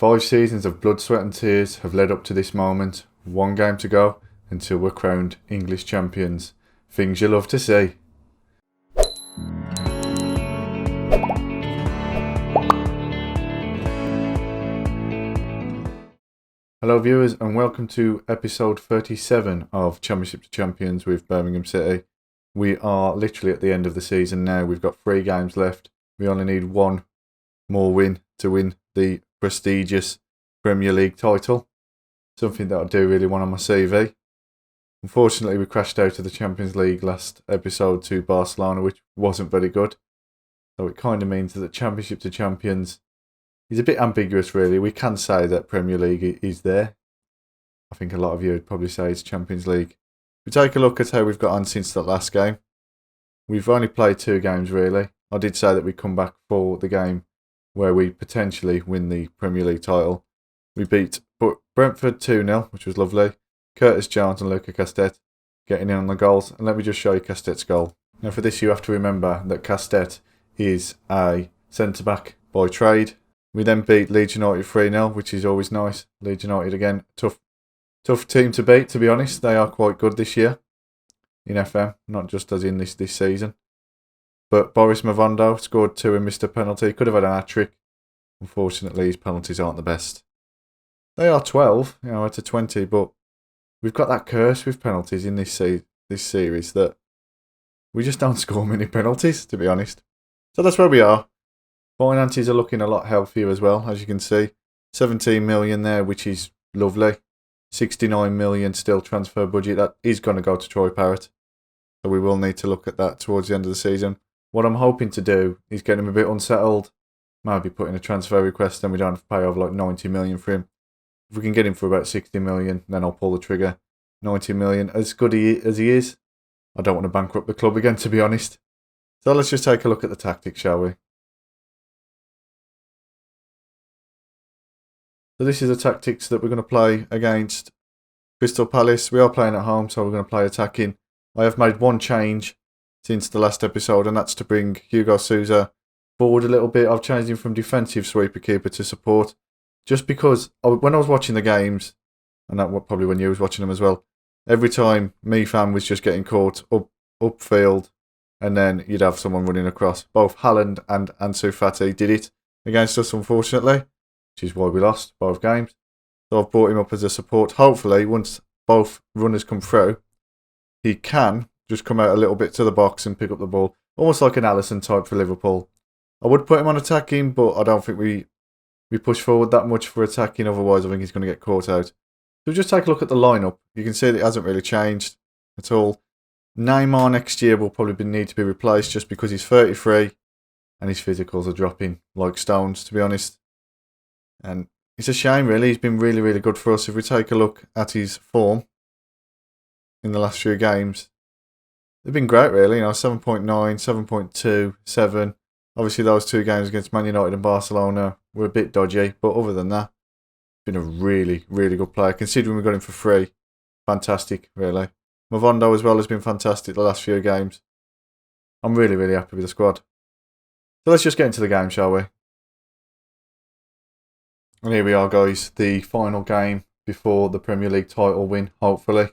5 seasons of blood, sweat and tears have led up to this moment. 1 game to go until we're crowned English champions. Things you love to see. Hello viewers and welcome to episode 37 of Championship to Champions with Birmingham City. We are literally at the end of the season now. We've got 3 games left. We only need 1 more win to win the prestigious Premier League title. Something that I do really want on my CV. Unfortunately, we crashed out of the Champions League last episode to Barcelona, which wasn't very good. So it kind of means that Championship to Champions is a bit ambiguous, really. We can say that Premier League is there. I think a lot of you would probably say it's Champions League. If we take a look at how we've got on since that last game, we've only played 2 games, really. I did say that we'd come back for the game where we potentially win the Premier League title. We beat Brentford 2-0, which was lovely. Curtis Jones and Luca Castet getting in on the goals. And let me just show you Castet's goal. Now for this you have to remember that Castet is a centre-back by trade. We then beat Leeds United 3-0, which is always nice. Leeds United again, tough team to beat, to be honest. They are quite good this year in FM, not just as in this season. But Boris Mavondo scored 2 and missed a penalty. Could have had an hat-trick. Unfortunately, his penalties aren't the best. They are 12, out of 20, but we've got that curse with penalties in this series that we just don't score many penalties, to be honest. So that's where we are. Finances are looking a lot healthier as well, as you can see. 17 million there, which is lovely. 69 million still transfer budget. That is going to go to Troy Parrott. So we will need to look at that towards the end of the season. What I'm hoping to do is get him a bit unsettled. Maybe put in a transfer request, then we don't have to pay over like 90 million for him. If we can get him for about 60 million, then I'll pull the trigger. 90 million, as good as he is, I don't want to bankrupt the club again, to be honest. So let's just take a look at the tactics, shall we? So this is the tactics that we're going to play against Crystal Palace. We are playing at home, so we're going to play attacking. I have made 1 change since the last episode, and that's to bring Hugo Souza forward a little bit. I've changed him from defensive sweeper keeper to support, just because when I was watching the games, and that was probably when you was watching them as well, every time Mifan was just getting caught upfield, and then you'd have someone running across. Both Haaland and Ansu Fati did it against us, unfortunately, which is why we lost both games. So I've brought him up as a support. Hopefully, once both runners come through, he can just come out a little bit to the box and pick up the ball, almost like an Alisson type for Liverpool. I would put him on attacking, but I don't think we push forward that much for attacking. Otherwise, I think he's going to get caught out. So just take a look at the lineup. You can see that it hasn't really changed at all. Neymar next year will probably need to be replaced just because he's 33 and his physicals are dropping like stones, to be honest. And it's a shame, really. He's been really, really good for us. If we take a look at his form in the last few games, they've been great, really. 7.9, 7.2, 7. Obviously, those 2 games against Man United and Barcelona were a bit dodgy. But other than that, been a really, really good player. Considering we got him for free. Fantastic, really. Mavondo as well has been fantastic the last few games. I'm really, really happy with the squad. So let's just get into the game, shall we? And here we are, guys. The final game before the Premier League title win, hopefully.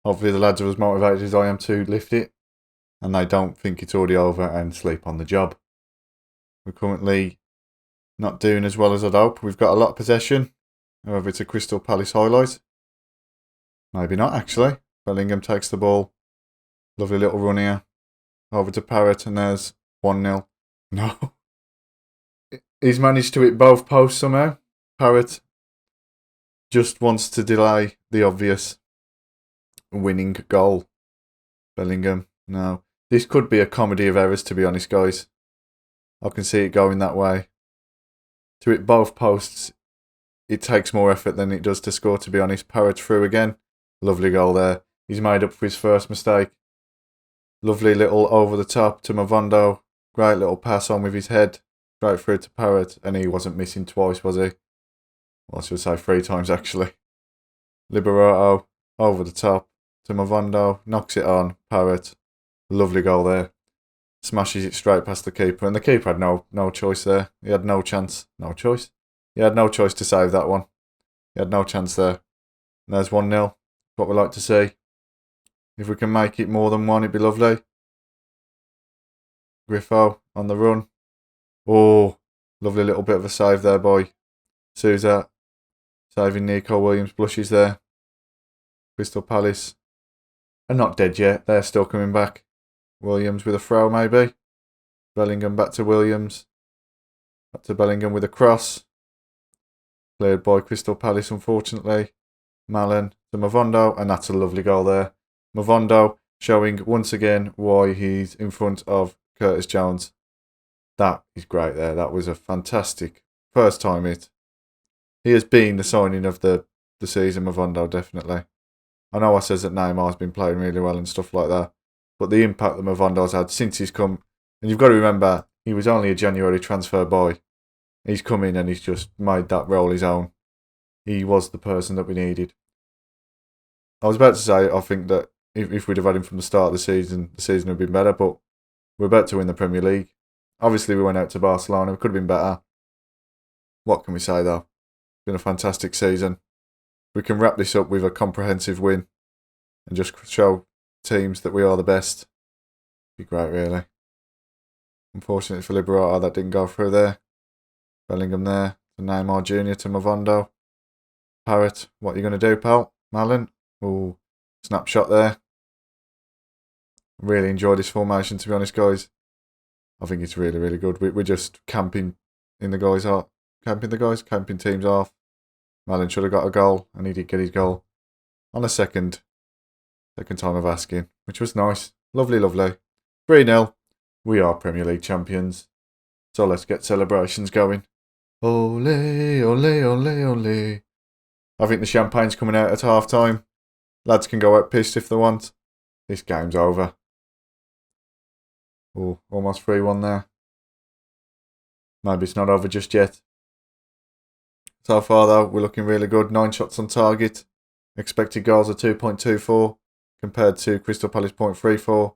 Hopefully the lads are as motivated as I am to lift it. And they don't think it's already over and sleep on the job. We're currently not doing as well as I'd hope. We've got a lot of possession. However, it's a Crystal Palace highlight. Maybe not, actually. Bellingham takes the ball. Lovely little run here. Over to Parrott, and there's 1-0. No. He's managed to hit both posts somehow. Parrott just wants to delay the obvious winning goal. Bellingham, no. This could be a comedy of errors, to be honest, guys. I can see it going that way. To hit both posts, it takes more effort than it does to score, to be honest. Parrott through again. Lovely goal there. He's made up for his first mistake. Lovely little over the top to Mavondo. Great little pass on with his head. Straight through to Parrott. And he wasn't missing twice, was he? Well, I should say 3 times, actually. Liberato over the top to Mavondo. Knocks it on. Parrott. Lovely goal there. Smashes it straight past the keeper. And the keeper had no choice there. He had no chance. No choice. He had no choice to save that one. He had no chance there. And there's 1-0. What we like to see. If we can make it more than one, it'd be lovely. Griffo on the run. Oh, lovely little bit of a save there by Souza. Saving Nico Williams. Blushes there. Crystal Palace are not dead yet. They're still coming back. Williams with a throw maybe. Bellingham back to Williams. Back to Bellingham with a cross. Cleared by Crystal Palace unfortunately. Malen to Mavondo, and that's a lovely goal there. Mavondo showing once again why he's in front of Curtis Jones. That is great there. That was a fantastic first time hit. He has been the signing of the season, Mavondo, definitely. I know I says that Neymar's been playing really well and stuff like that, but the impact that Mavondo's had since he's come, and you've got to remember, he was only a January transfer boy. He's come in and he's just made that role his own. He was the person that we needed. I was about to say, I think that if we'd have had him from the start of the season would have been better, but we're about to win the Premier League. Obviously, we went out to Barcelona. It could have been better. What can we say, though? It's been a fantastic season. We can wrap this up with a comprehensive win and just show teams that we are the best. It'd be great, really. Unfortunately for Liberato, that didn't go through there. Bellingham there to Neymar Jr. to Mavondo. Parrott, what are you going to do, pal? Malen? Ooh, snapshot there. Really enjoy this formation, to be honest, guys. I think it's really, really good. We're just camping in the guys' half. Camping teams half. Malen should have got a goal, and he did get his goal on a second time of asking, which was nice. Lovely, lovely. 3-0. We are Premier League champions. So let's get celebrations going. Ole, ole, ole, ole. I think the champagne's coming out at half time. Lads can go out pissed if they want. This game's over. Oh, almost 3-1 there. Maybe it's not over just yet. So far, though, we're looking really good. 9 shots on target. Expected goals are 2.24 compared to Crystal Palace 0.34.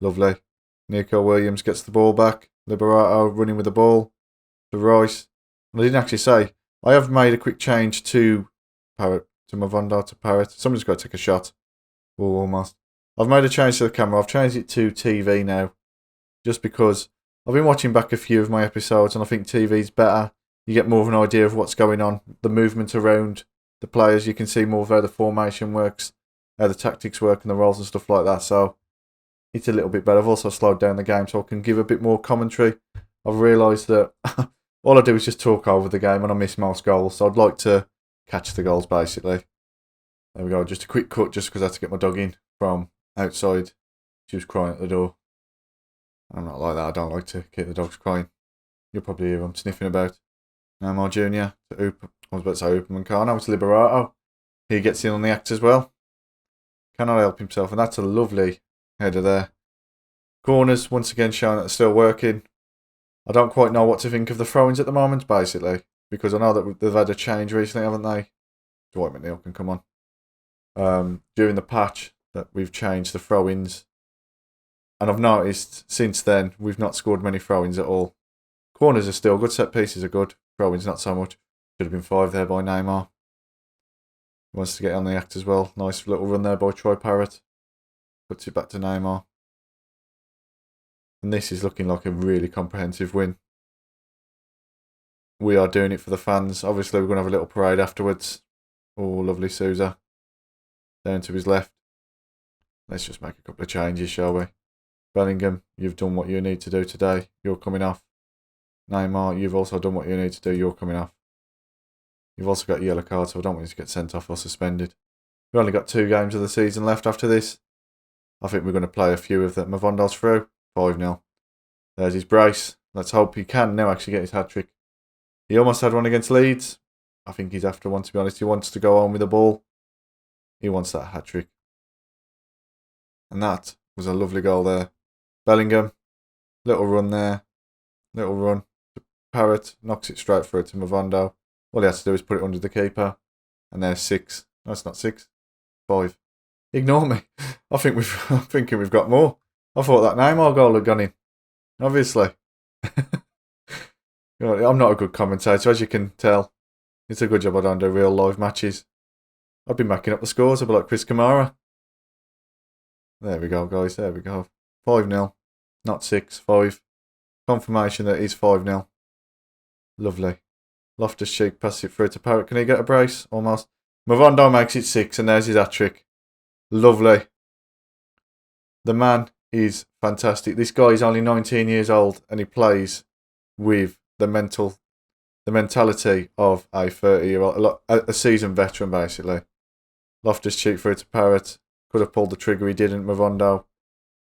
Lovely. Nico Williams gets the ball back. Liberato running with the ball to Rice. And I didn't actually say, I have made a quick change to Parrott, to Mavondo, to Parrott. Somebody's got to take a shot. Oh, almost. I've made a change to the camera. I've changed it to TV now. Just because I've been watching back a few of my episodes and I think TV's better. You get more of an idea of what's going on, the movement around the players. You can see more of how the formation works, how the tactics work and the roles and stuff like that. So it's a little bit better. I've also slowed down the game so I can give a bit more commentary. I've realised that all I do is just talk over the game and I miss most goals. So I'd like to catch the goals basically. There we go. Just a quick cut just because I had to get my dog in from outside. She was crying at the door. I'm not like that. I don't like to keep the dogs crying. You'll probably hear them sniffing about. Neymar Jr. to I was about to say Upamecano. It's Liberato. He gets in on the act as well. Cannot help himself. And that's a lovely header there. Corners, once again, showing that they're still working. I don't quite know what to think of the throw-ins at the moment, basically. Because I know that they've had a change recently, haven't they? Dwight McNeil can come on. During the patch that we've changed the throw-ins. And I've noticed since then, we've not scored many throw-ins at all. Corners are still good, set pieces are good. Throw-ins not so much. Should have been 5 there by Neymar. He wants to get on the act as well. Nice little run there by Troy Parrott. Puts it back to Neymar. And this is looking like a really comprehensive win. We are doing it for the fans. Obviously, we're going to have a little parade afterwards. Oh, lovely Souza. Down to his left. Let's just make a couple of changes, shall we? Bellingham, you've done what you need to do today. You're coming off. Neymar, you've also done what you need to do. You're coming off. You've also got a yellow card, so I don't want you to get sent off or suspended. We've only got 2 games of the season left after this. I think we're going to play a few of them. Mavondo's through. 5-0. There's his brace. Let's hope he can now actually get his hat-trick. He almost had one against Leeds. I think he's after one, to be honest. He wants to go on with the ball. He wants that hat-trick. And that was a lovely goal there. Bellingham. Little run there. Little run. Parrott knocks it straight through to Mavondo. All he has to do is put it under the keeper. And there's 6. No, it's not 6. 5. Ignore me. I'm thinking we've got more. I thought that Neymar goal had gone in. Obviously. I'm not a good commentator, as you can tell. It's a good job I don't do real live matches. I'd be making up the scores. I'd be like Chris Kamara. There we go, guys. There we go. 5-0. Not 6, 5. Confirmation that it is 5-0. Lovely. Loftus-Cheek passes it through to Parrott. Can he get a brace? Almost. Mavondo makes it 6, and there's his hat-trick. Lovely. The man is fantastic. This guy is only 19 years old, and he plays with the mentality of a 30-year-old, a seasoned veteran, basically. Loftus-Cheek through to Parrott. Could have pulled the trigger, he didn't. Mavondo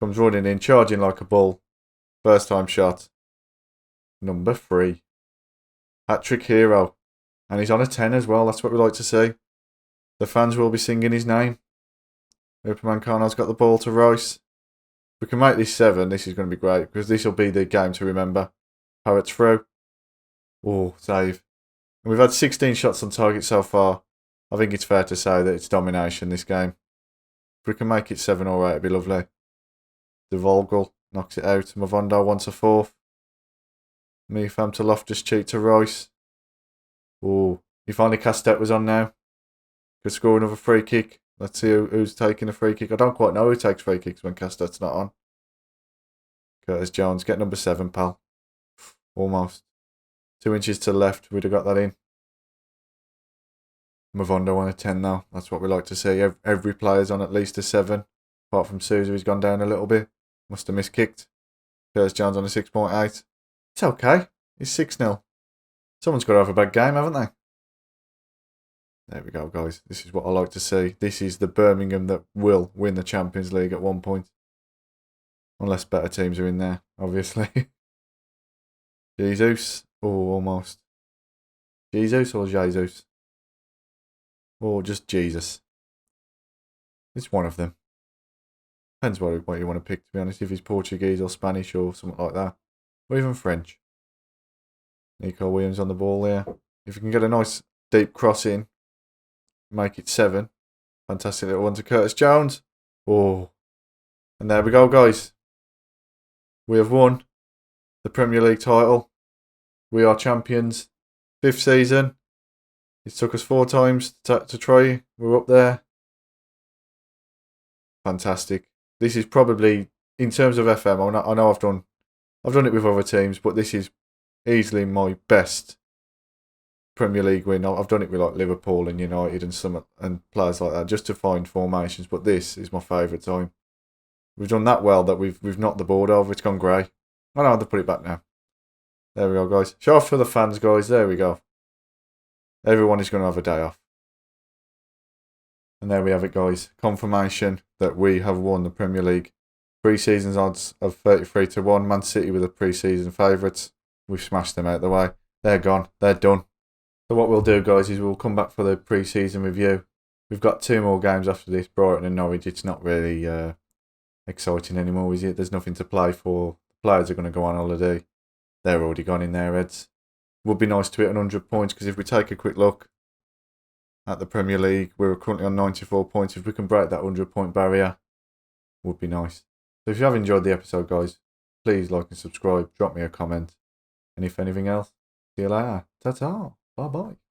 comes running in, charging like a bull. First time shot. Number 3. Hat-trick hero. And he's on a 10 as well, that's what we like to see. The fans will be singing his name. Upamecano's got the ball to Rice. If we can make this 7, this is going to be great, because this will be the game to remember. Parrott's through. Oh, save. And we've had 16 shots on target so far. I think it's fair to say that it's domination this game. If we can make it 7 or 8, it'd be lovely. De Vogel knocks it out. Mavondo wants a 4th. Meafam to Loftus-Cheek to Rice. Oh, if only Castet was on now. Could score another free kick. Let's see who's taking a free kick. I don't quite know who takes free kicks when Castet's not on. Curtis Jones, get number 7, pal. Almost. 2 inches to the left, we'd have got that in. Mavondo on a 10 now. That's what we like to see. Every player's on at least a 7. Apart from Sousa, who's gone down a little bit. Must have miskicked. Curtis Jones on a 6.8. It's okay. It's 6-0. Someone's got to have a bad game, haven't they? There we go, guys. This is what I like to see. This is the Birmingham that will win the Champions League at one point. Unless better teams are in there, obviously. Jesus. Oh, almost. Jesus or Jesus? Or just Jesus? It's one of them. Depends what you want to pick, to be honest. If he's Portuguese or Spanish or something like that. Or even French. Nico Williams on the ball there. If you can get a nice deep cross in, make it 7. Fantastic little one to Curtis Jones. Oh. And there we go, guys. We have won the Premier League title. We are champions. 5th season. It took us 4 times to try. We're up there. Fantastic. This is probably, in terms of FM, I know I've done it with other teams, but this is easily my best Premier League win. I've done it with like Liverpool and United and players like that, just to find formations. But this is my favourite time. We've done that well that we've knocked the board over. It's gone grey. I know how to put it back now. There we go, guys. Show off for the fans, guys. There we go. Everyone is going to have a day off. And there we have it, guys. Confirmation that we have won the Premier League. Pre-season odds of 33-1. Man City were the pre-season favourites. We've smashed them out of the way. They're gone. They're done. So what we'll do, guys, is we'll come back for the pre-season review. We've got 2 more games after this, Brighton and Norwich. It's not really exciting anymore, is it? There's nothing to play for. The players are going to go on holiday. They're already gone in their heads. Would be nice to hit 100 points, because if we take a quick look at the Premier League, we're currently on 94 points. If we can break that 100-point barrier, would be nice. So if you have enjoyed the episode, guys, please like and subscribe. Drop me a comment. And if anything else, see you later. Ta-ta. Bye-bye.